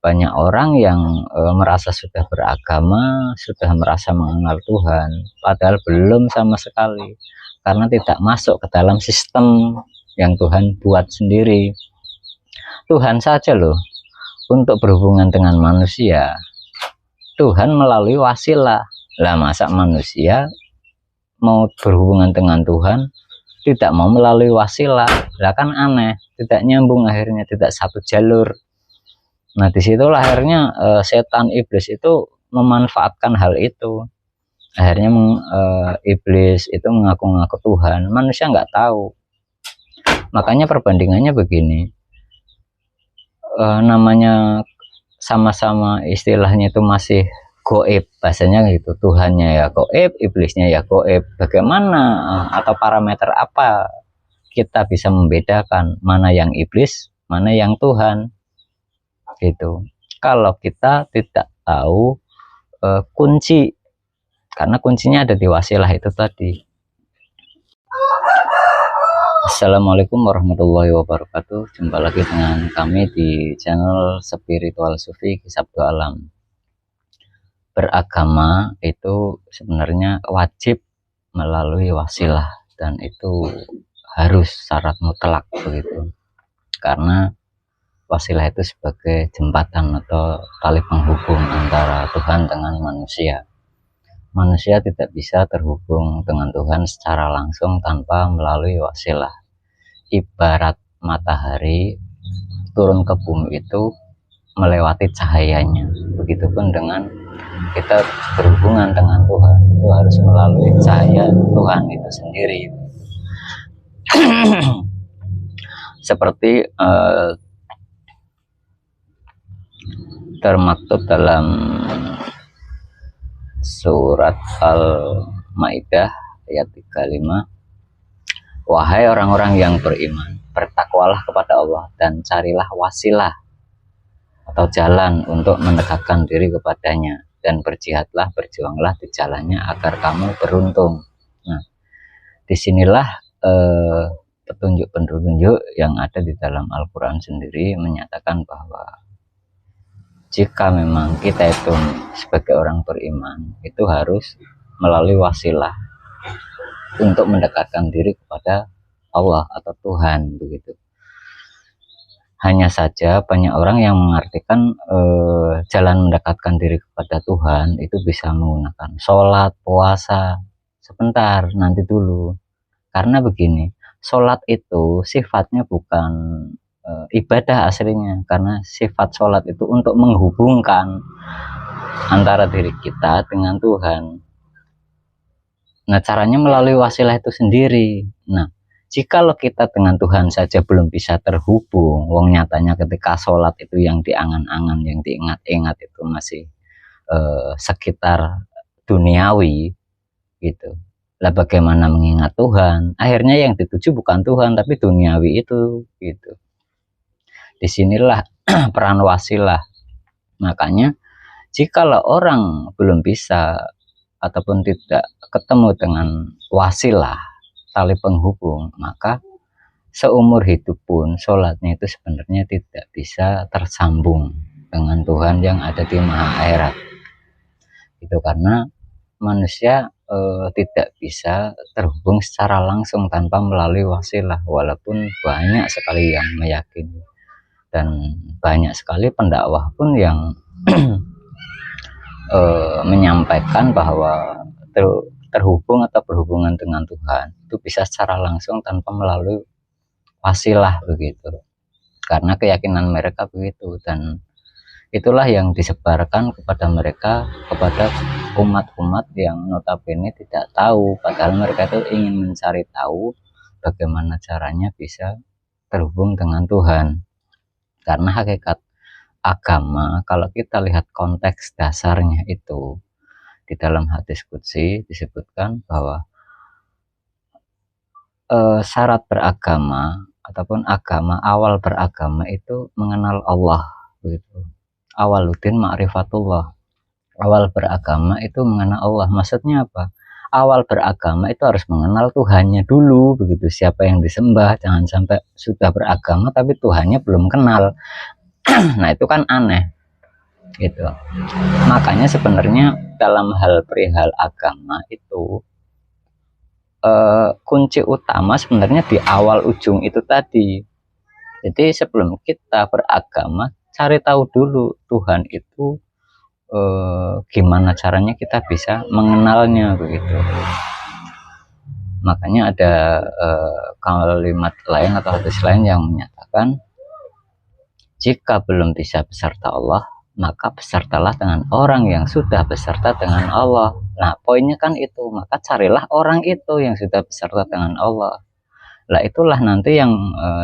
banyak orang yang merasa sudah beragama, sudah merasa mengenal Tuhan, padahal belum sama sekali, karena tidak masuk ke dalam sistem yang Tuhan buat sendiri. Tuhan saja loh, untuk berhubungan dengan manusia, Tuhan melalui wasilah. Lah masa manusia mau berhubungan dengan Tuhan tidak mau melalui wasilah? Lah kan aneh, tidak nyambung, akhirnya tidak satu jalur. Nah disitulah akhirnya setan iblis itu memanfaatkan hal itu. Akhirnya iblis itu mengaku-ngaku Tuhan, manusia nggak tahu. Makanya perbandingannya begini, namanya sama-sama istilahnya itu masih goib, bahasanya gitu. Tuhannya ya goib, iblisnya ya goib. Bagaimana atau parameter apa kita bisa membedakan mana yang iblis, mana yang Tuhan? Gitu. Kalau kita tidak tahu kunci, karena kuncinya ada di wasilah itu tadi. Assalamualaikum warahmatullahi wabarakatuh. Jumpa lagi dengan kami di channel Spiritual Sufi Kisah Alam. Beragama itu sebenarnya wajib melalui wasilah, dan itu harus syarat mutlak begitu. Karena wasilah itu sebagai jembatan atau tali penghubung antara Tuhan dengan manusia. Manusia tidak bisa terhubung dengan Tuhan secara langsung tanpa melalui wasilah. Ibarat matahari turun ke bumi itu melewati cahayanya. Begitupun dengan kita berhubungan dengan Tuhan, itu harus melalui cahaya Tuhan itu sendiri. Seperti termaktub dalam surat Al-Maidah ayat 35, wahai orang-orang yang beriman, bertakwalah kepada Allah dan carilah wasilah atau jalan untuk mendekatkan diri kepadanya, dan berjihadlah, berjuanglah di jalannya agar kamu beruntung. Nah, disinilah petunjuk-petunjuk yang ada di dalam Al-Quran sendiri menyatakan bahwa jika memang kita itu sebagai orang beriman, itu harus melalui wasilah untuk mendekatkan diri kepada Allah atau Tuhan begitu. Hanya saja banyak orang yang mengartikan jalan mendekatkan diri kepada Tuhan itu bisa menggunakan sholat, puasa. Sebentar, nanti dulu. Karena begini, sholat itu sifatnya bukan ibadah aslinya, karena sifat sholat itu untuk menghubungkan antara diri kita dengan Tuhan. Nah caranya melalui wasilah itu sendiri. Nah jikalau kita dengan Tuhan saja belum bisa terhubung, wong nyatanya ketika sholat itu yang diangan-angan, yang diingat-ingat itu masih sekitar duniawi gitu. Lah bagaimana mengingat Tuhan? Akhirnya yang dituju bukan Tuhan tapi duniawi itu gitu. Disinilah peran wasilah. Makanya jikalau orang belum bisa ataupun tidak ketemu dengan wasilah, tali penghubung, maka seumur hidup pun sholatnya itu sebenarnya tidak bisa tersambung dengan Tuhan yang ada di maha akhirat. Itu karena manusia tidak bisa terhubung secara langsung tanpa melalui wasilah, walaupun banyak sekali yang meyakini. Dan banyak sekali pendakwah pun yang menyampaikan bahwa terhubung atau berhubungan dengan Tuhan itu bisa secara langsung tanpa melalui wasilah begitu. Karena keyakinan mereka begitu, dan itulah yang disebarkan kepada mereka, kepada umat-umat yang notabene tidak tahu, padahal mereka itu ingin mencari tahu bagaimana caranya bisa terhubung dengan Tuhan. Karena hakikat agama, kalau kita lihat konteks dasarnya itu, di dalam hadis qudsi disebutkan bahwa syarat beragama ataupun agama, awal beragama itu mengenal Allah begitu. Awaluddin ma'rifatullah. Awal beragama itu mengenal Allah. Maksudnya apa? Awal beragama itu harus mengenal Tuhannya dulu begitu, siapa yang disembah. Jangan sampai sudah beragama tapi Tuhannya belum kenal. Nah itu kan aneh. gitu. Makanya sebenarnya dalam hal perihal agama itu kunci utama sebenarnya di awal ujung itu tadi. Jadi sebelum kita beragama, cari tahu dulu Tuhan itu gimana caranya kita bisa mengenalnya begitu. Makanya ada kalimat lain atau hadis lain yang menyatakan, jika belum bisa beserta Allah, maka besertalah dengan orang yang sudah beserta dengan Allah. Nah, poinnya kan itu, maka carilah orang itu yang sudah beserta dengan Allah. Lah itulah nanti yang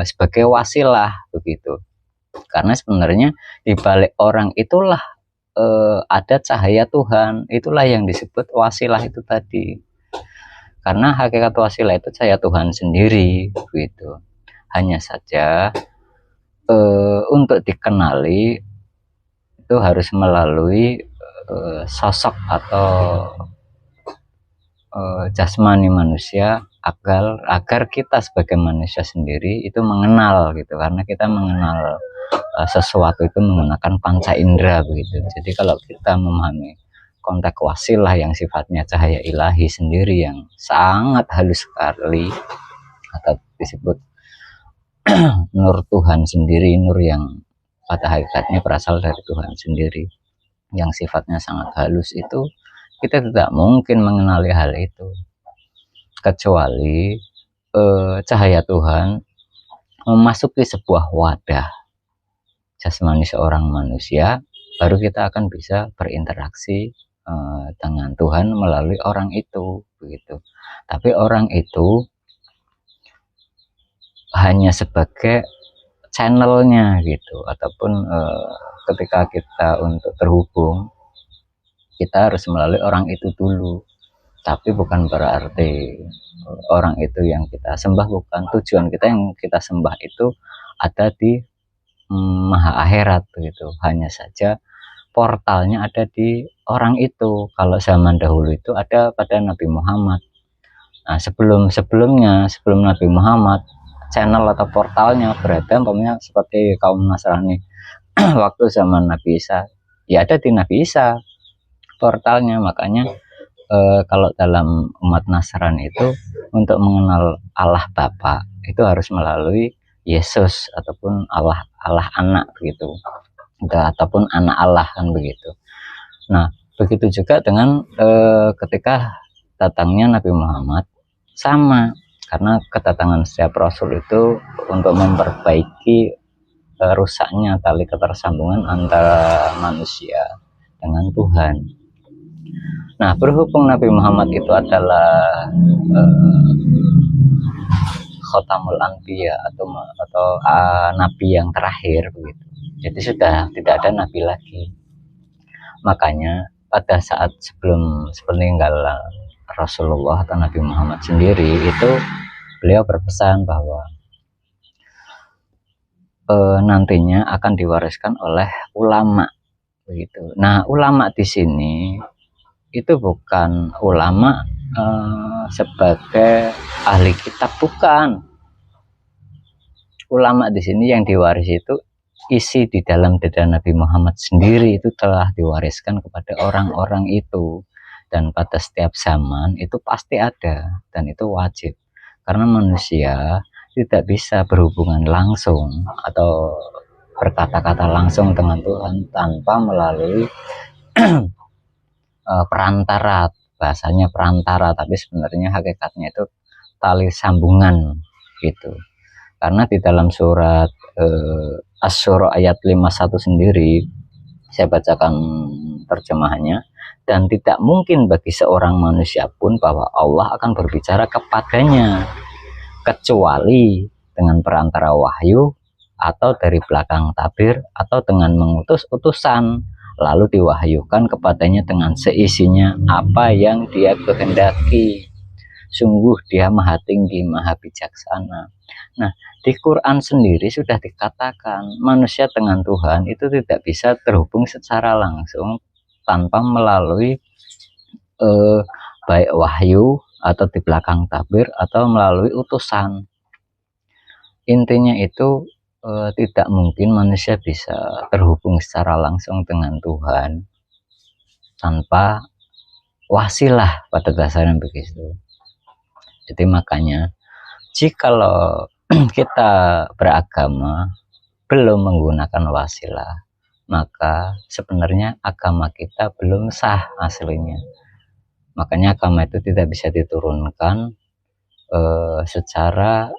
sebagai wasilah begitu. Karena sebenarnya di balik orang itulah ada cahaya Tuhan. Itulah yang disebut wasilah itu tadi. Karena hakikat wasilah itu cahaya Tuhan sendiri begitu. Hanya saja untuk dikenali itu harus melalui sosok atau jasmani manusia agar kita sebagai manusia sendiri itu mengenal gitu, karena kita mengenal sesuatu itu menggunakan panca indera begitu. Jadi kalau kita memahami konteks wasilah yang sifatnya cahaya ilahi sendiri yang sangat halus sekali atau disebut nur Tuhan sendiri, nur yang pada hakikatnya berasal dari Tuhan sendiri yang sifatnya sangat halus, itu kita tidak mungkin mengenali hal itu kecuali cahaya Tuhan memasuki sebuah wadah jasmani seorang manusia, baru kita akan bisa berinteraksi dengan Tuhan melalui orang itu begitu. Tapi orang itu hanya sebagai channelnya gitu, ataupun ketika kita untuk terhubung kita harus melalui orang itu dulu. Tapi bukan berarti orang itu yang kita sembah, bukan tujuan kita yang kita sembah itu ada di maha akhirat begitu. Hanya saja portalnya ada di orang itu. Kalau zaman dahulu itu ada pada Nabi Muhammad. Nah, sebelum Nabi Muhammad, channel atau portalnya berada umpamanya seperti kaum Nasrani waktu zaman Nabi Isa, ya ada di Nabi Isa portalnya. Makanya kalau dalam umat Nasrani itu untuk mengenal Allah Bapa itu harus melalui Yesus ataupun Allah anak begitu, ataupun anak Allah kan begitu. Nah, begitu juga dengan ketika datangnya Nabi Muhammad, sama, karena kedatangan setiap Rasul itu untuk memperbaiki rusaknya tali ketersambungan antara manusia dengan Tuhan. Nah, berhubung Nabi Muhammad itu adalah Khotamul Anbiya atau nabi yang terakhir begitu. Jadi sudah tidak ada nabi lagi. Makanya pada saat sebelum peninggalan Rasulullah atau Nabi Muhammad sendiri itu beliau berpesan bahwa nantinya akan diwariskan oleh ulama begitu. Nah, ulama di sini itu bukan ulama sebagai ahli kitab, bukan. Ulama di sini yang diwarisi itu isi di dalam dada Nabi Muhammad sendiri itu telah diwariskan kepada orang-orang itu, dan pada setiap zaman itu pasti ada, dan itu wajib karena manusia tidak bisa berhubungan langsung atau berkata-kata langsung dengan Tuhan tanpa melalui perantara. Bahasanya perantara, tapi sebenarnya hakikatnya itu tali sambungan gitu. Karena di dalam surat Asy-Syura ayat 51 sendiri, saya bacakan terjemahannya, dan tidak mungkin bagi seorang manusia pun bahwa Allah akan berbicara kepadanya kecuali dengan perantara wahyu atau dari belakang tabir atau dengan mengutus utusan, lalu diwahyukan kepadanya dengan seisinya apa yang dia kehendaki. Sungguh dia maha tinggi, maha bijaksana. Nah, di Quran sendiri sudah dikatakan manusia dengan Tuhan itu tidak bisa terhubung secara langsung tanpa melalui baik wahyu atau di belakang tabir atau melalui utusan. Intinya itu tidak mungkin manusia bisa terhubung secara langsung dengan Tuhan tanpa wasilah, pada dasarnya begitu. Jadi makanya jikalau kita beragama belum menggunakan wasilah, maka sebenarnya agama kita belum sah aslinya. Makanya agama itu tidak bisa diturunkan secara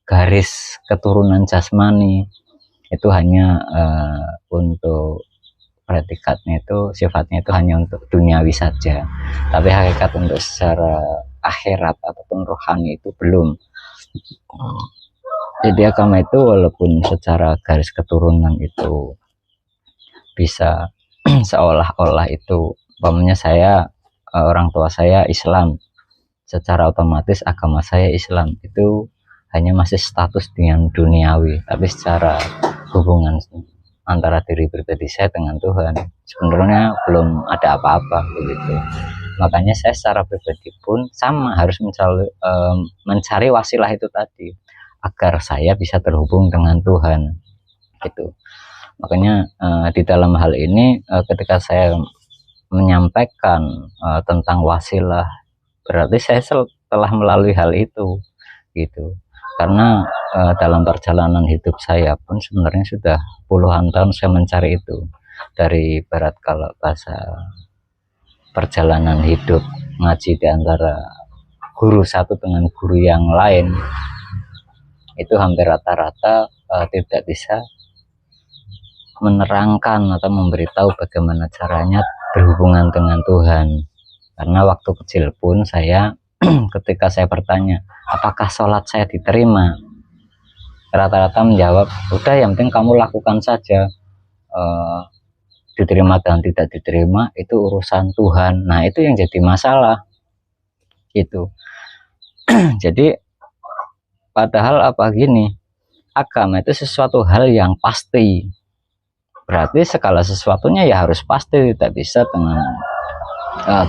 garis keturunan jasmani. Itu hanya untuk predikatnya itu, sifatnya itu hanya untuk duniawi saja, tapi hakikat untuk secara akhirat ataupun rohani itu belum. Jadi agama itu walaupun secara garis keturunan itu bisa seolah-olah itu, umpamanya saya, orang tua saya Islam, secara otomatis agama saya Islam, itu hanya masih status dengan duniawi, tapi secara hubungan antara diri pribadi saya dengan Tuhan sebenarnya belum ada apa-apa begitu. Makanya saya secara pribadi pun sama harus mencari wasilah itu tadi, agar saya bisa terhubung dengan Tuhan gitu. Makanya di dalam hal ini ketika saya menyampaikan tentang wasilah, berarti saya telah melalui hal itu gitu. Karena dalam perjalanan hidup saya pun sebenarnya sudah puluhan tahun saya mencari itu. Dari barat kalau bahasa perjalanan hidup ngaji di antara guru satu dengan guru yang lain, itu hampir rata-rata tidak bisa menerangkan atau memberitahu bagaimana caranya berhubungan dengan Tuhan. Karena waktu kecil pun saya ketika saya bertanya apakah sholat saya diterima, rata-rata menjawab udah yang penting kamu lakukan saja, diterima dan tidak diterima itu urusan Tuhan. Nah itu yang jadi masalah itu. Jadi padahal apa gini, agama itu sesuatu hal yang pasti, berarti segala sesuatunya ya harus pasti, tidak bisa dengan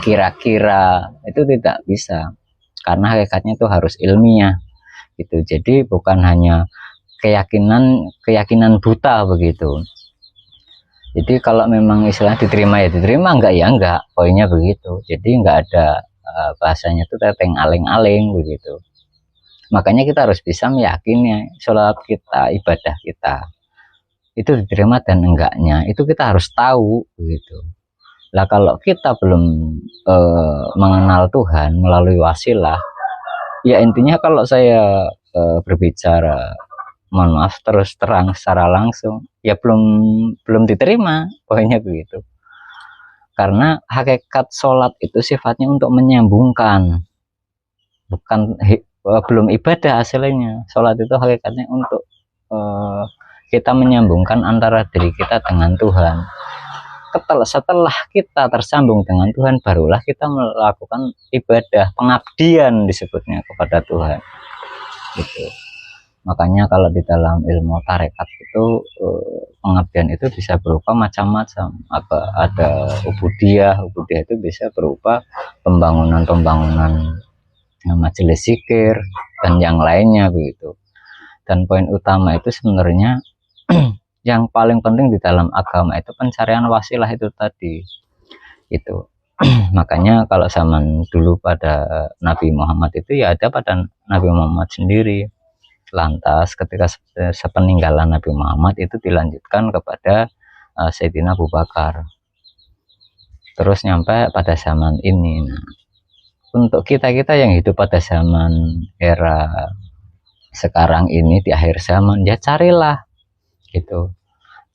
kira-kira, itu tidak bisa, karena hakikatnya itu harus ilmiah gitu. Jadi bukan hanya keyakinan buta begitu. Jadi kalau memang istilah diterima ya diterima, enggak ya enggak, poinnya begitu. Jadi enggak ada bahasanya itu teteng aling-aling begitu. Makanya kita harus bisa meyakini sholat kita, ibadah kita itu diterima dan enggaknya itu kita harus tahu begitu. Lah kalau kita belum mengenal Tuhan melalui wasilah, ya intinya kalau saya berbicara, mohon maaf, terus terang secara langsung, ya belum diterima, poinnya begitu. Karena hakikat sholat itu sifatnya untuk menyambungkan, bukan belum ibadah hasilnya. Sholat itu hakikatnya untuk kita menyambungkan antara diri kita dengan Tuhan. Setelah kita tersambung dengan Tuhan, barulah kita melakukan ibadah pengabdian disebutnya kepada Tuhan gitu. Makanya kalau di dalam ilmu tarekat itu pengabdian itu bisa berupa macam-macam. Ada ubudiyah itu bisa berupa pembangunan majelis zikir dan yang lainnya begitu. Dan poin utama itu sebenarnya yang paling penting di dalam agama itu pencarian wasilah itu tadi itu. Makanya kalau zaman dulu pada Nabi Muhammad itu ya ada pada Nabi Muhammad sendiri. Lantas ketika sepeninggalan Nabi Muhammad itu dilanjutkan kepada Sayyidina Abu Bakar, terus nyampe pada zaman ini. Nah, untuk kita yang hidup pada zaman era sekarang ini, di akhir zaman, ya carilah gitu,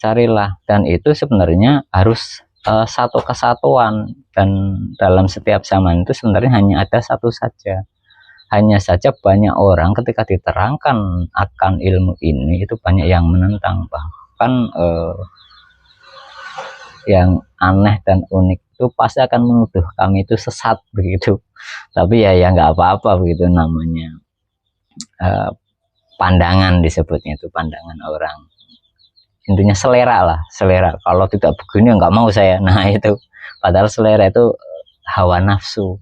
carilah. Dan itu sebenarnya harus satu kesatuan, dan dalam setiap zaman itu sebenarnya hanya ada satu saja. Hanya saja banyak orang ketika diterangkan akan ilmu ini itu banyak yang menentang, bahkan yang aneh dan unik itu pasti akan menuduh kami itu sesat begitu. Tapi ya nggak apa-apa begitu, namanya pandangan, disebutnya itu pandangan orang. Intinya selera lah, selera. Kalau tidak begini nggak mau saya. Nah itu, padahal selera itu hawa nafsu.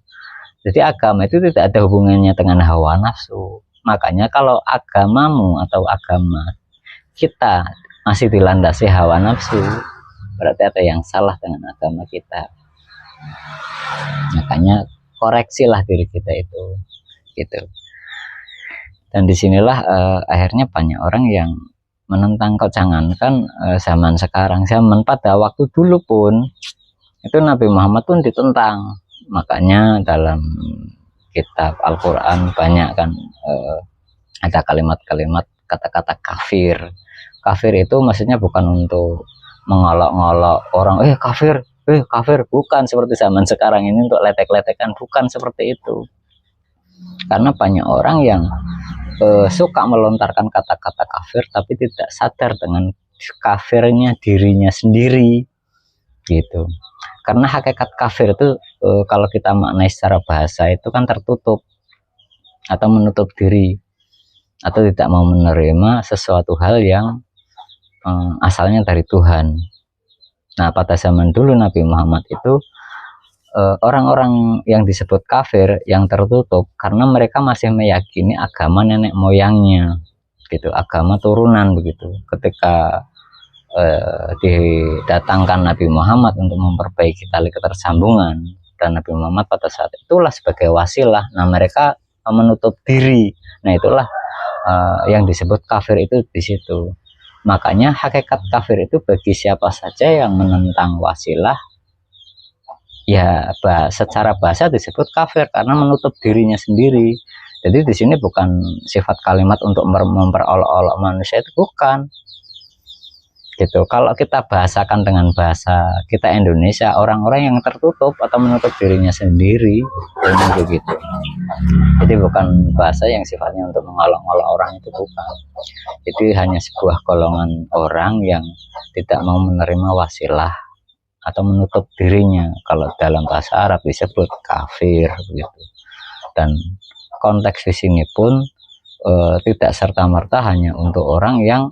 Jadi agama itu tidak ada hubungannya dengan hawa nafsu. Makanya kalau agamamu atau agama kita masih dilandasi hawa nafsu, berarti ada yang salah dengan agama kita. Makanya koreksilah diri kita itu, gitu. Dan disinilah akhirnya banyak orang yang menentang. Kok jangankan zaman sekarang, zaman pada waktu dulu pun itu Nabi Muhammad pun ditentang. Makanya dalam kitab Al-Quran banyak kan ada kalimat-kalimat kata-kata kafir. Kafir itu maksudnya bukan untuk mengolok-ngolok orang, kafir, kafir, bukan seperti zaman sekarang ini untuk letek-letekan, bukan seperti itu. Karena banyak orang yang suka melontarkan kata-kata kafir tapi tidak sadar dengan kafirnya dirinya sendiri, gitu. Karena hakikat kafir itu kalau kita maknai secara bahasa itu kan tertutup atau menutup diri atau tidak mau menerima sesuatu hal yang asalnya dari Tuhan. Nah, pada zaman dulu Nabi Muhammad itu orang-orang yang disebut kafir yang tertutup karena mereka masih meyakini agama nenek moyangnya, gitu, agama turunan begitu. Ketika didatangkan Nabi Muhammad untuk memperbaiki tali ketersambungan, dan Nabi Muhammad pada saat itulah sebagai wasilah, nah mereka menutup diri. Nah, itulah yang disebut kafir itu di situ. Makanya hakikat kafir itu bagi siapa saja yang menentang wasilah, ya secara bahasa disebut kafir karena menutup dirinya sendiri. Jadi di sini bukan sifat kalimat untuk memperolok-olok manusia, itu bukan. Gitu. Kalau kita bahasakan dengan bahasa kita Indonesia, orang-orang yang tertutup atau menutup dirinya sendiri, ini begitu. Jadi bukan bahasa yang sifatnya untuk mengolok-olok orang, itu bukan. Jadi hanya sebuah golongan orang yang tidak mau menerima wasilah atau menutup dirinya. Kalau dalam bahasa Arab disebut kafir, begitu. Dan konteks di sini pun tidak serta-merta hanya untuk orang yang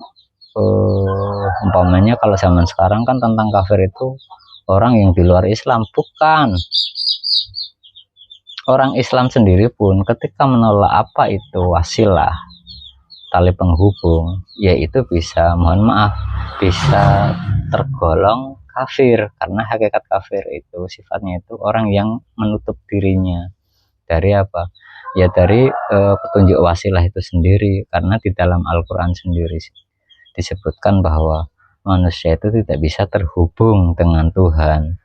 umpamanya kalau zaman sekarang kan tentang kafir itu orang yang di luar Islam, bukan. Orang Islam sendiri pun ketika menolak apa itu wasilah, tali penghubung, yaitu bisa, mohon maaf, bisa tergolong kafir. Karena hakikat kafir itu sifatnya itu orang yang menutup dirinya dari apa? Ya dari petunjuk wasilah itu sendiri. Karena di dalam Al-Quran sendiri disebutkan bahwa manusia itu tidak bisa terhubung dengan Tuhan,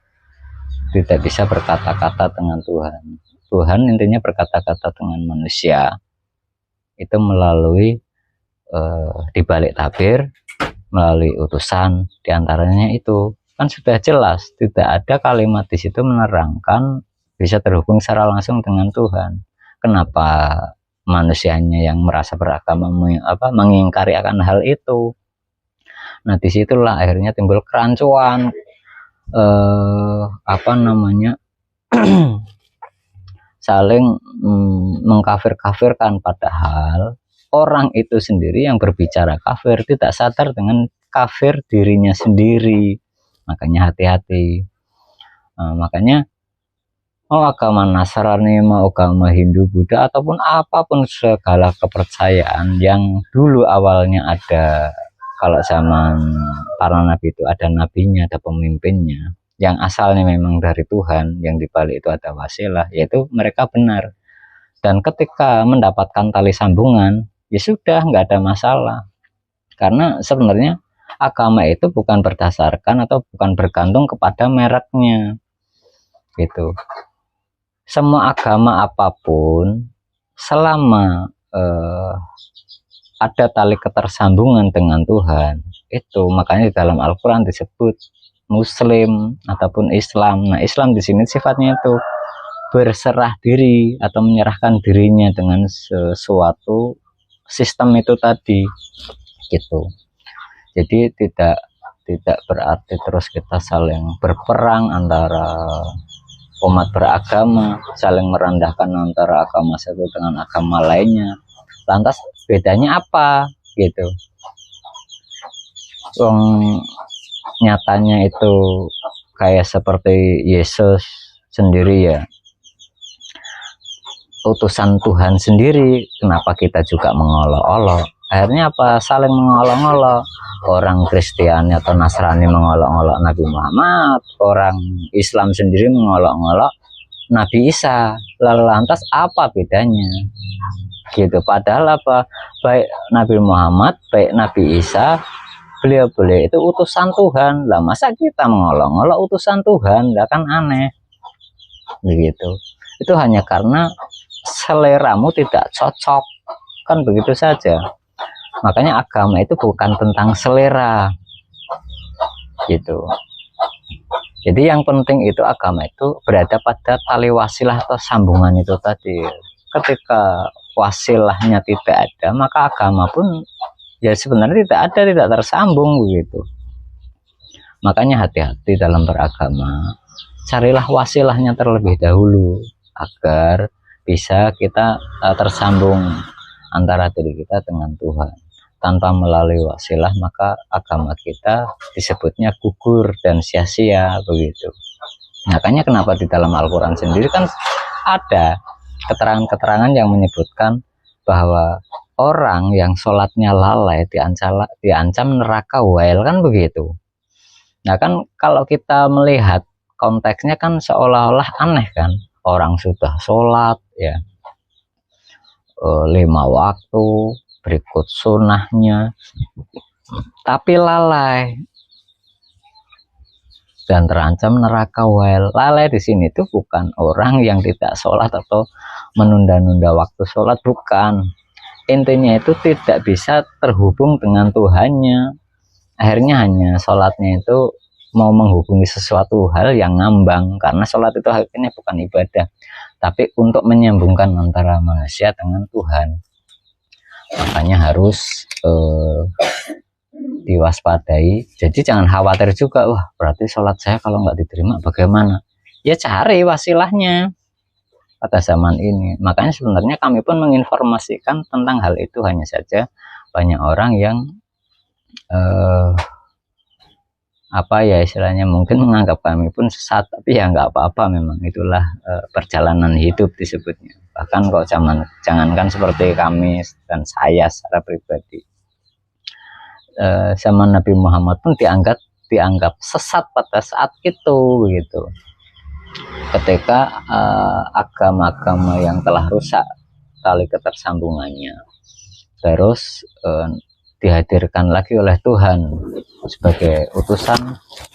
tidak bisa berkata-kata dengan Tuhan. Tuhan intinya berkata-kata dengan manusia itu melalui dibalik tabir, melalui utusan. Diantaranya itu kan sudah jelas, tidak ada kalimat di situ menerangkan bisa terhubung secara langsung dengan Tuhan. Kenapa manusianya yang merasa beragama mengingkari akan hal itu? Nah, disitulah akhirnya timbul kerancuan, saling mengkafir-kafirkan, padahal orang itu sendiri yang berbicara kafir tidak sadar dengan kafir dirinya sendiri. Makanya hati-hati. Makanya mau agama Nasrani, mau agama Hindu, Buddha, ataupun apapun segala kepercayaan yang dulu awalnya ada. Kalau zaman para nabi itu ada nabinya, ada pemimpinnya, yang asalnya memang dari Tuhan, yang dibalik itu ada wasilah, yaitu mereka benar. Dan ketika mendapatkan tali sambungan, ya sudah, nggak ada masalah. Karena sebenarnya agama itu bukan berdasarkan atau bukan bergantung kepada mereknya, gitu. Semua agama apapun, selama ada tali ketersambungan dengan Tuhan, itu makanya di dalam Al-Quran disebut Muslim ataupun Islam. Nah, Islam di sini sifatnya itu berserah diri atau menyerahkan dirinya dengan sesuatu sistem itu tadi, gitu. Jadi tidak berarti terus kita saling berperang antara umat beragama, saling merendahkan antara agama satu dengan agama lainnya. Lantas bedanya apa, gitu? Nyatanya itu kayak seperti Yesus sendiri, ya, utusan Tuhan sendiri. Kenapa kita juga mengolok-olok? Akhirnya apa? Saling mengolok-olok. Orang Kristiani atau Nasrani mengolok-olok Nabi Muhammad, orang Islam sendiri mengolok-olok Nabi Isa. Lalu lantas apa bedanya? Gitu. Padahal apa? Baik Nabi Muhammad, baik Nabi Isa, beliau itu utusan Tuhan. Lah masa kita mengolok-olok utusan Tuhan? Lah kan aneh. Begitu. Itu hanya karena seleramu tidak cocok. Kan begitu saja. Makanya agama itu bukan tentang selera. Gitu. Jadi yang penting itu agama itu berada pada tali wasilah atau sambungan itu tadi. Ketika wasilahnya tidak ada, maka agama pun ya sebenarnya tidak ada, tidak tersambung begitu. Makanya hati-hati dalam beragama. Carilah wasilahnya terlebih dahulu agar bisa kita tersambung antara diri kita dengan Tuhan. Tanpa melalui wasilah maka agama kita disebutnya gugur dan sia-sia begitu. Makanya kenapa di dalam Al-Quran sendiri kan ada keterangan-keterangan yang menyebutkan bahwa orang yang sholatnya lalai diancam neraka wail, kan begitu. Nah kan kalau kita melihat konteksnya kan seolah-olah aneh kan, orang sudah sholat ya 5 waktu berikut sunnahnya tapi lalai dan terancam neraka wail. Lalai di sini tuh bukan orang yang tidak sholat atau menunda-nunda waktu sholat, bukan. Intinya itu tidak bisa terhubung dengan Tuhannya. Akhirnya hanya sholatnya itu mau menghubungi sesuatu hal yang ngambang, karena sholat itu akhirnya bukan ibadah, tapi untuk menyambungkan antara manusia dengan Tuhan. Makanya harus diwaspadai. Jadi jangan khawatir juga, wah berarti sholat saya kalau nggak diterima bagaimana? Ya cari wasilahnya pada zaman ini. Makanya sebenarnya kami pun menginformasikan tentang hal itu, hanya saja banyak orang yang apa ya istilahnya, mungkin menganggap kami pun sesat, tapi ya nggak apa-apa, memang itulah perjalanan hidup disebutnya. Bahkan kalau jangankan seperti kami dan saya secara pribadi, zaman Nabi Muhammad pun dianggap sesat pada saat itu begitu. Ketika agama-agama yang telah rusak tali ketersambungannya terus dihadirkan lagi oleh Tuhan sebagai utusan,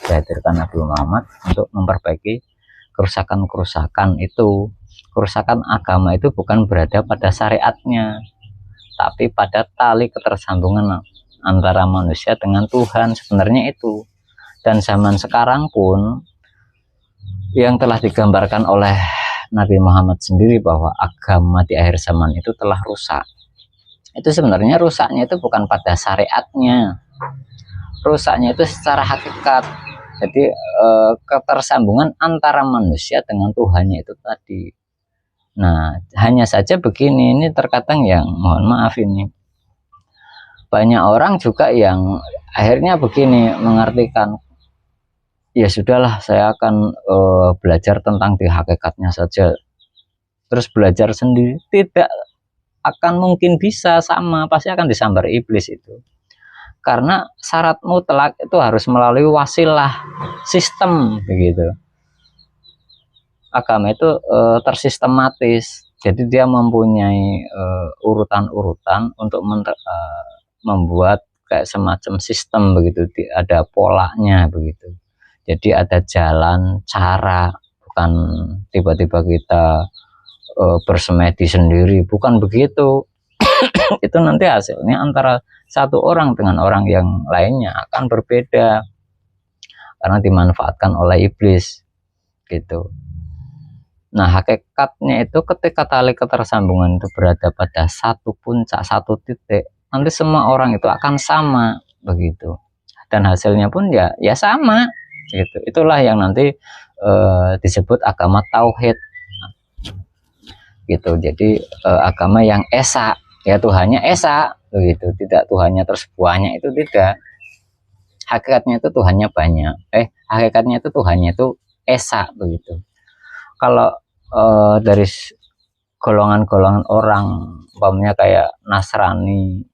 dihadirkan Nabi Muhammad untuk memperbaiki kerusakan-kerusakan itu. Kerusakan agama itu bukan berada pada syariatnya, tapi pada tali ketersambungan antara manusia dengan Tuhan, sebenarnya itu. Dan zaman sekarang pun yang telah digambarkan oleh Nabi Muhammad sendiri bahwa agama di akhir zaman itu telah rusak. Itu sebenarnya rusaknya itu bukan pada syariatnya, rusaknya itu secara hakikat. Jadi ketersambungan antara manusia dengan Tuhannya itu tadi. Nah hanya saja begini, ini terkadang yang mohon maaf ini banyak orang juga yang akhirnya begini mengartikan, ya sudahlah saya akan belajar tentang di hakikatnya saja, terus belajar sendiri. Tidak akan mungkin bisa, sama pasti akan disambar iblis itu, karena syarat mutlak itu harus melalui wasilah sistem begitu. Agama itu tersistematis, jadi dia mempunyai urutan-urutan untuk membuat kayak semacam sistem begitu, ada polanya begitu. Jadi ada jalan cara, bukan tiba-tiba kita bersemedi sendiri, bukan begitu. Itu nanti hasilnya antara satu orang dengan orang yang lainnya akan berbeda karena dimanfaatkan oleh iblis gitu. Nah hakikatnya itu ketika tali ketersambungan itu berada pada satu puncak, satu titik, nanti semua orang itu akan sama begitu, dan hasilnya pun ya sama gitu. Itulah yang nanti disebut agama tauhid gitu. Jadi agama yang esa, ya Tuhannya esa begitu, tidak Tuhannya terus buahnya, itu tidak. Hakikatnya itu Tuhannya banyak, hakikatnya itu Tuhannya itu esa begitu. Kalau dari golongan-golongan orang umpamanya kayak Nasrani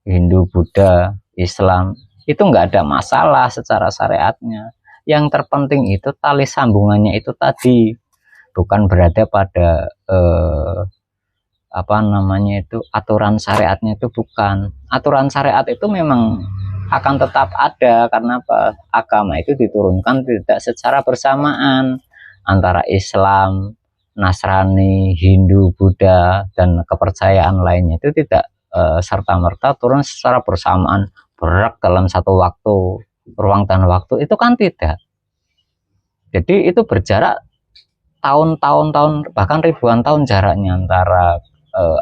Hindu, Buddha, Islam, itu nggak ada masalah secara syariatnya. Yang terpenting itu tali sambungannya itu tadi, bukan berada pada apa namanya itu aturan syariatnya, itu bukan. Aturan syariat itu memang akan tetap ada, karena apa? Agama itu diturunkan tidak secara bersamaan antara Islam, Nasrani, Hindu, Buddha, dan kepercayaan lainnya itu tidak serta-merta turun secara bersamaan berak dalam satu waktu, ruang dan waktu, itu kan tidak. Jadi itu berjarak tahun-tahun, bahkan ribuan tahun jaraknya antara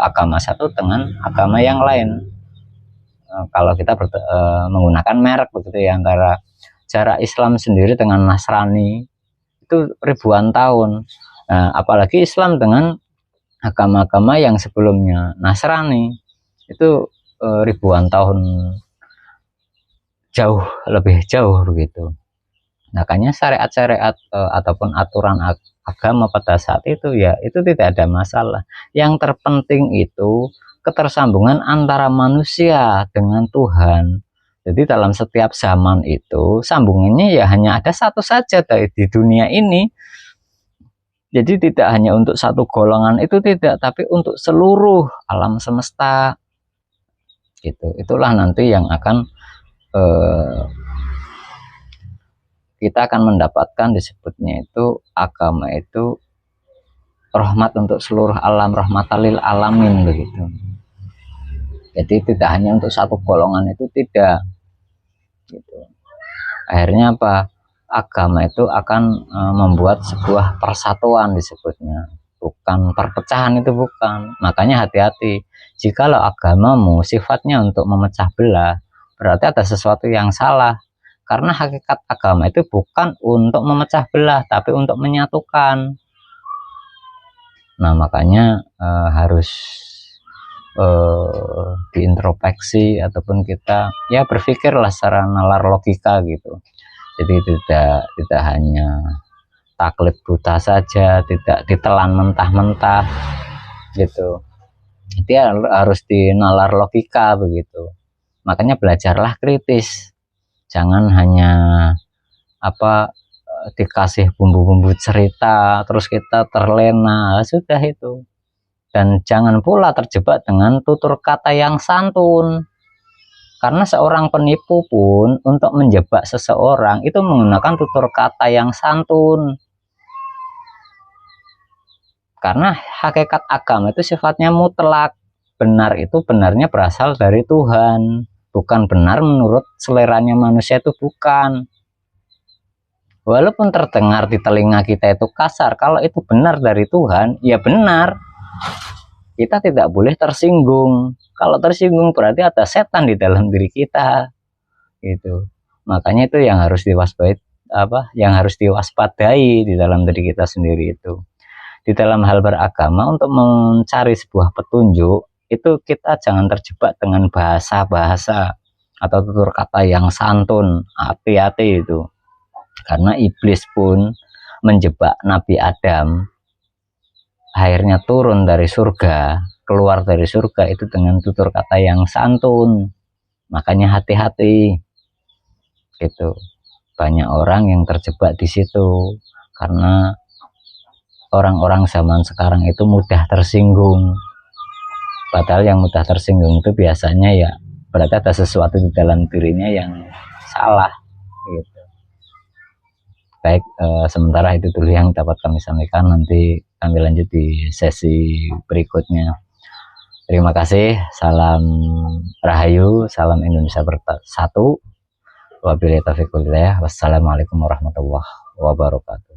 agama satu dengan agama yang lain. Kalau kita menggunakan merek begitu ya, antara jarak Islam sendiri dengan Nasrani itu ribuan tahun. Apalagi Islam dengan agama-agama yang sebelumnya, Nasrani itu ribuan tahun, jauh lebih jauh begitu. Makanya syariat-syariat ataupun aturan agama pada saat itu ya itu tidak ada masalah. Yang terpenting itu ketersambungan antara manusia dengan Tuhan. Jadi dalam setiap zaman itu sambungannya ya hanya ada satu saja di dunia ini. Jadi tidak hanya untuk satu golongan itu tidak, tapi untuk seluruh alam semesta. Gitu. Itulah nanti yang akan kita akan mendapatkan disebutnya itu agama itu rahmat untuk seluruh alam, rahmatalil alamin begitu. Jadi tidak hanya untuk satu golongan itu tidak gitu. Akhirnya apa? Agama itu akan membuat sebuah persatuan disebutnya, bukan perpecahan, itu bukan. Makanya hati-hati, jikalau agamamu sifatnya untuk memecah belah, berarti ada sesuatu yang salah. Karena hakikat agama itu bukan untuk memecah belah, tapi untuk menyatukan. Nah, makanya harus diintrospeksi, ataupun kita ya berpikirlah secara nalar logika gitu. Jadi tidak hanya taklid buta saja, tidak ditelan mentah-mentah gitu. Jadi harus dinalar logika begitu. Makanya belajarlah kritis. Jangan hanya dikasih bumbu-bumbu cerita terus kita terlena, sudah itu. Dan jangan pula terjebak dengan tutur kata yang santun, karena seorang penipu pun untuk menjebak seseorang itu menggunakan tutur kata yang santun. Karena hakikat agama itu sifatnya mutlak. Benar itu benarnya berasal dari Tuhan, bukan benar menurut seleranya manusia, itu bukan. Walaupun terdengar di telinga kita itu kasar, kalau itu benar dari Tuhan, ya benar. Kita tidak boleh tersinggung. Kalau tersinggung berarti ada setan di dalam diri kita. Gitu. Makanya itu yang harus diwaspadai di dalam diri kita sendiri itu. Di dalam hal beragama, untuk mencari sebuah petunjuk, itu kita jangan terjebak dengan bahasa-bahasa atau tutur kata yang santun. Hati-hati itu. Karena iblis pun menjebak Nabi Adam, akhirnya turun dari surga, keluar dari surga itu dengan tutur kata yang santun. Makanya hati-hati gitu. Banyak orang yang terjebak di situ karena orang-orang zaman sekarang itu mudah tersinggung. Padahal yang mudah tersinggung itu biasanya ya berarti ada sesuatu di dalam dirinya yang salah gitu. Baik, sementara itu dulu yang dapat kami sampaikan. Nanti kami lanjut di sesi berikutnya. Terima kasih. Salam Rahayu, salam Indonesia Bersatu. Wabillahi taufiq wal hidayah. Wassalamualaikum warahmatullahi wabarakatuh.